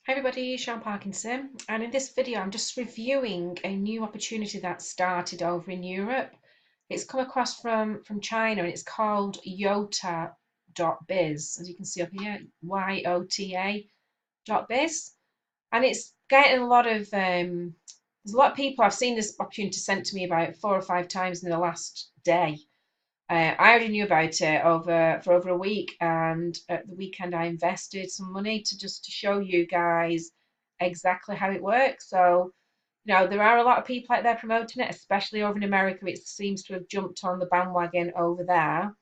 Hi everybody, Sean Parkinson, and in this video I'm just reviewing a new opportunity that started over in Europe. It's come across from China and it's called Yota biz, as you can see up here, YOTA.biz, and it's getting a lot of there's a lot of people. I've seen this opportunity sent to me about 4 or 5 times in the last day. I already knew about it for over a week, and at the weekend I invested some money to show you guys exactly how it works. So, there are a lot of people out there promoting it, especially over in America. It seems to have jumped on the bandwagon over there.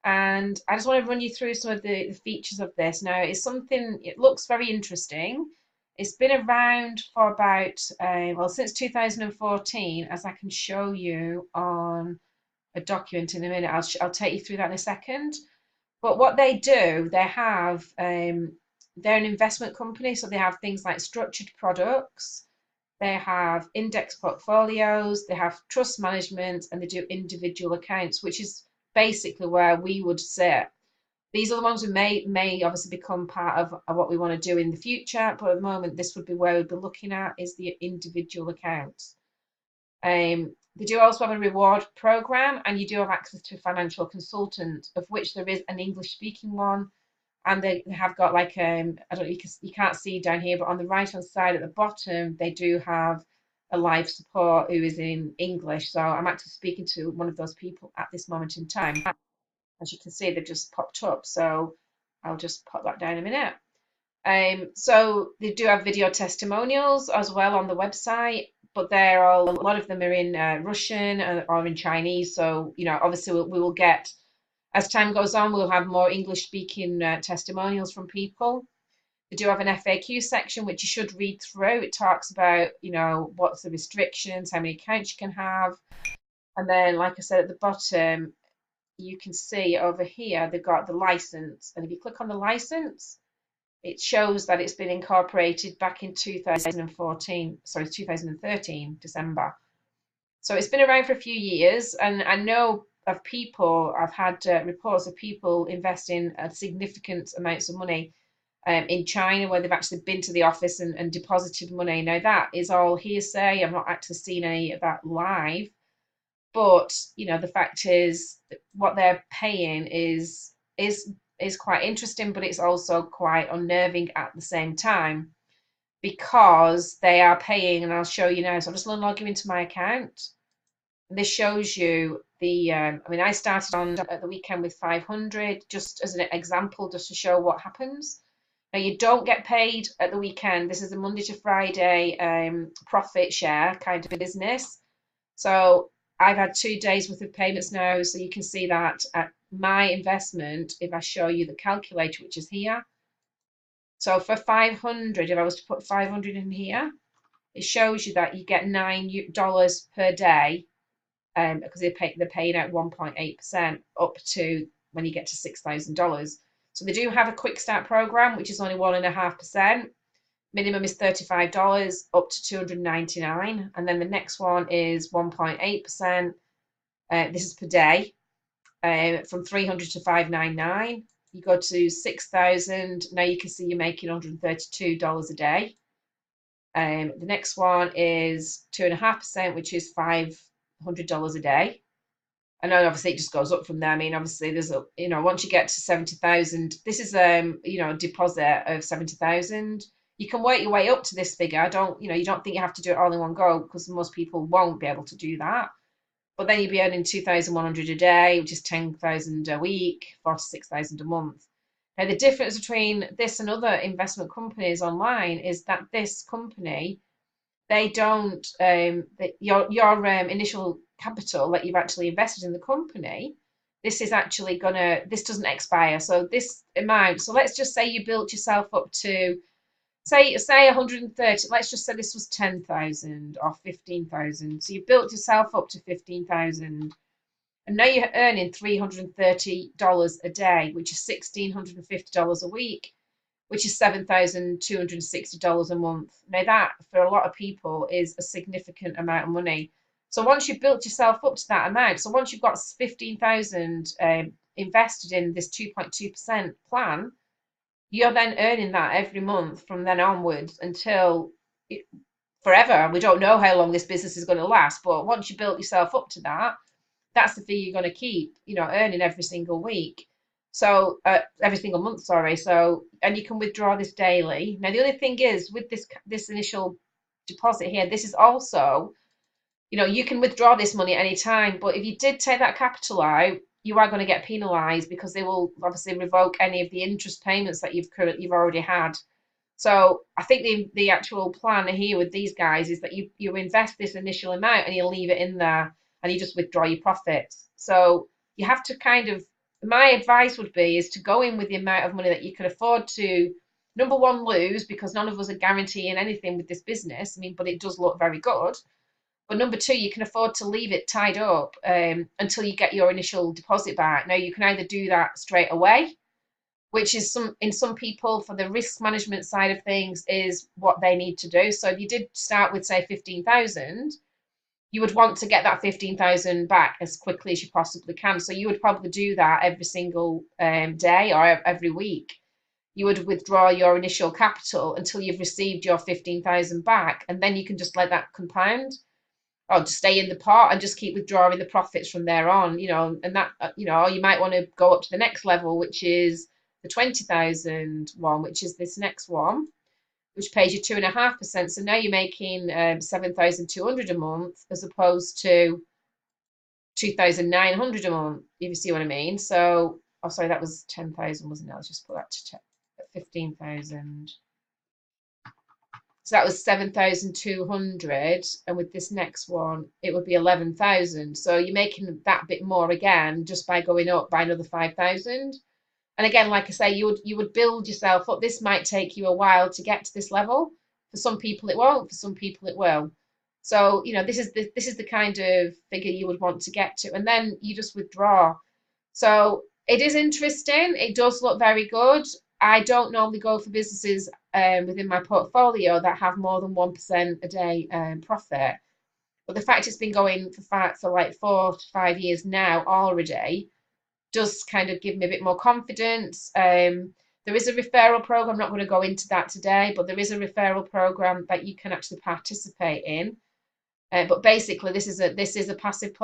And I just want to run you through some of the features of this. Now, it looks very interesting. It's been around for about, well, since 2014, as I can show you on a document in a minute. I'll take you through that in a second. But what they do, they're an investment company, so they have things like structured products, they have index portfolios, they have trust management, and they do individual accounts, which is basically where we would sit. These are the ones who may obviously become part of what we want to do in the future, but at the moment, this would be where we'd be looking at is the individual accounts. They do also have a reward program, and you do have access to a financial consultant, of which there is an English speaking one. And they have got like I don't you can't see down here, but on the right hand side at the bottom, they do have a live support who is in English. So I'm actually speaking to one of those people at this moment in time. As you can see, they've just popped up. So I'll just pop that down in a minute. So they do have video testimonials as well on the website, but a lot of them are in Russian or in Chinese. So, obviously we will get, as time goes on, we'll have more English speaking testimonials from people. They do have an FAQ section, which you should read through. It talks about, what's the restrictions, how many accounts you can have. And then, like I said, at the bottom, you can see over here, they've got the license. And if you click on the license, it shows that it's been incorporated back in 2013, December. So it's been around for a few years, and I know of people, I've had reports of people investing significant amounts of money in China where they've actually been to the office and deposited money. Now, that is all hearsay. I've not actually seen any of that live. But, the fact is that what they're paying is quite interesting, but it's also quite unnerving at the same time because they are paying, and I'll show you now. So I'm just going to log you into my account. And this shows you I started on at the weekend with 500, just as an example, just to show what happens. Now, you don't get paid at the weekend. This is a Monday to Friday profit share kind of business. So I've had 2 days worth of payments now, so you can see that at my investment, if I show you the calculator, which is here. So for 500, if I was to put 500 in here, it shows you that you get $9 per day, because they're paying out 1.8% up to when you get to $6,000. So they do have a quick start program, which is only 1.5%. Minimum is $35 up to $299, and then the next one is 1.8%. This is per day, from 300 to 599. You go to 6,000. Now you can see you're making $132 a day. The next one is 2.5%, which is $500 a day. And then obviously it just goes up from there. Obviously there's once you get to 70,000, this is a deposit of 70,000. You can work your way up to this figure. You don't think you have to do it all in one go, because most people won't be able to do that. But then you'd be earning 2,100 a day, which is 10,000 a week, 46,000 a month. Now, the difference between this and other investment companies online is that this company, they don't, your initial capital that you've actually invested in the company, this doesn't expire. So this amount, so let's just say you built yourself up to, say 130, let's just say this was 10,000 or 15,000. So you built yourself up to 15,000, and now you're earning $330 a day, which is $1,650 a week, which is $7,260 a month. Now that, for a lot of people, is a significant amount of money. So once you've built yourself up to that amount, so once you've got 15,000 invested in this 2.2% plan, you're then earning that every month from then onwards until forever. We don't know how long this business is going to last, but once you built yourself up to that, that's the fee you're going to keep, earning every single week. So every single month, sorry. So, and you can withdraw this daily. Now, the only thing is with this initial deposit here, this is also, you can withdraw this money at any time. But if you did take that capital out, you are going to get penalised because they will obviously revoke any of the interest payments that you've already had. So I think the actual plan here with these guys is that you invest this initial amount and you leave it in there and you just withdraw your profits. So you have to kind of, my advice would be is to go in with the amount of money that you can afford to, number one, lose, because none of us are guaranteeing anything with this business. I mean, but it does look very good. But number two, you can afford to leave it tied up until you get your initial deposit back. Now you can either do that straight away, which is some people, for the risk management side of things, is what they need to do. So if you did start with, say, 15,000, you would want to get that 15,000 back as quickly as you possibly can. So you would probably do that every single day or every week. You would withdraw your initial capital until you've received your 15,000 back, and then you can just let that compound or just stay in the pot and just keep withdrawing the profits from there on, and that, or you might want to go up to the next level, which is the 20,000 one, which is this next one, which pays you 2.5%. So now you're making 7,200 a month as opposed to 2,900 a month, if you see what I mean. So, oh, sorry, that was 10,000, wasn't it? Let's just put that to 15,000. So that was 7,200, and with this next one, it would be 11,000. So you're making that bit more again just by going up by another 5,000. And again, like I say, you would build yourself up. This might take you a while to get to this level. For some people, it won't. For some people, it will. So this is the kind of figure you would want to get to, and then you just withdraw. So it is interesting. It does look very good. I don't normally go for businesses within my portfolio that have more than 1% a day profit. But the fact it's been going for like 4 to 5 years now already does kind of give me a bit more confidence. There is a referral program. I'm not going to go into that today, but there is a referral program that you can actually participate in. But basically, this is a passive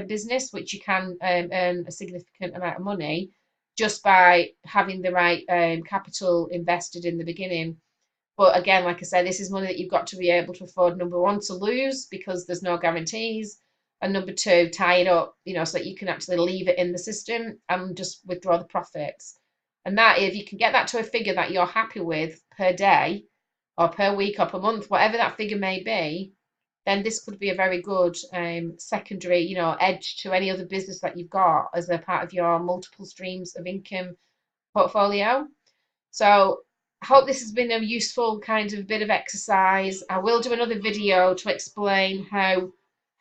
business which you can earn a significant amount of money just by having the right capital invested in the beginning. But again, like I said, this is money that you've got to be able to afford, number one, to lose because there's no guarantees, and number two, tie it up, so that you can actually leave it in the system and just withdraw the profits. And that, if you can get that to a figure that you're happy with per day or per week or per month, whatever that figure may be, then this could be a very good secondary, edge to any other business that you've got as a part of your multiple streams of income portfolio. So I hope this has been a useful kind of bit of exercise. I will do another video to explain how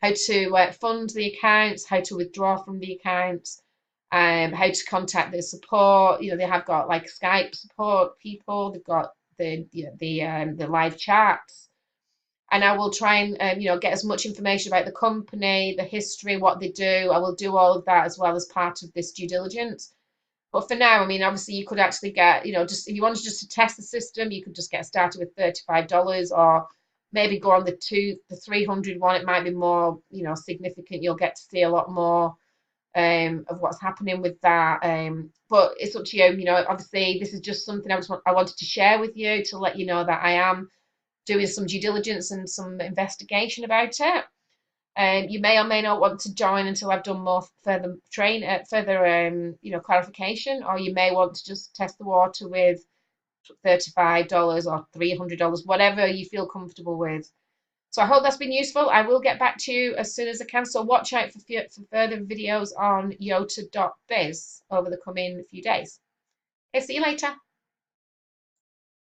to fund the accounts, how to withdraw from the accounts, how to contact the support. They have got like Skype support people. They've got the live chats. And I will try and get as much information about the company, the history, what they do. I will do all of that as well as part of this due diligence. But for now, I mean, obviously, you could actually get, just if you wanted just to test the system, you could just get started with $35, or maybe go on the 300 one. It might be more, significant. You'll get to see a lot more of what's happening with that. But it's up to you. Obviously, this is just something I wanted to share with you to let you know that I am doing some due diligence and some investigation about it. You may or may not want to join until I've done more further clarification, or you may want to just test the water with $35 or $300, whatever you feel comfortable with. So I hope that's been useful. I will get back to you as soon as I can. So watch out for further videos on yota.biz over the coming few days. Okay, see you later.